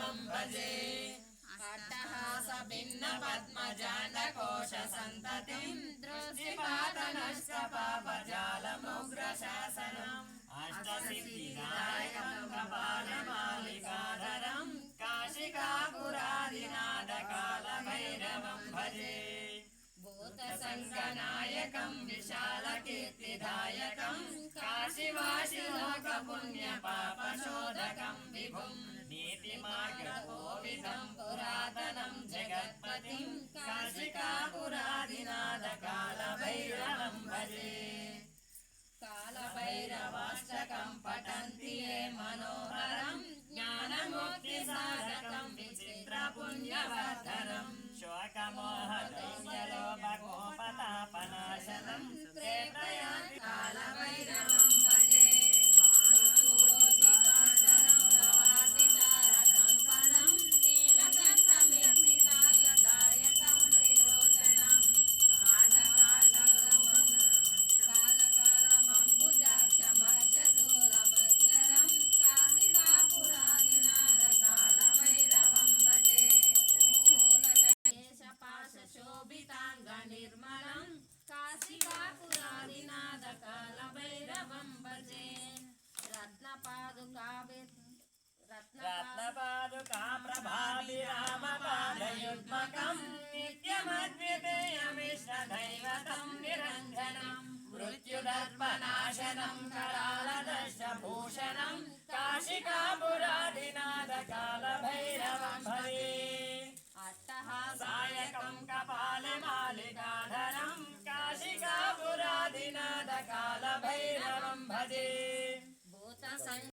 भैरवं भजे अट्टहास भिन्न पद्मजाण्डकोश सन्ततिं दृष्टिपातनष्टपापजालमुग्रशासनम् अष्टसिद्धिदायकं कपालमालिकाधरं काशिकापुरादिनाथकालभैरवं भजे भूतसङ्गनायकं विशालकीर्तिदायकं काशीवासिलोकपुण्यपापशोधकं विभुं नीतिमार्गकोविदं पुरातनं जगत्पतिं काशिकापुरादिनाथकालभैरवं भजे कालभैरवाष्टकं पठन्ति ये मनोहरं ज्ञानमुक्तिसाधकं विचित्रपुण्यवर्धनं शोकमोहदैन्यलोभकोपतापनाशनं प्रेरयामि कालभैरवं भजे वासुदेवाचलं भवादिचारसम्पन्नं नीलकण्ठमेघितादायकं त्रिलोचनं कालकालमम्बुजाक्षमक्षशूलमक्षरं काशिकापुरादिनाथकालभैरवं भजे शोभिताङ्गनिर्मलं काशिकापुरादिनाथकालभैरवं भजे रत्नपादुकाप्रभाभिरामपादयुग्मकं नित्यमद्वितीयमिष्टदैवतं निरञ्जनं मृत्युदर्पनाशनं करालदशभूषणं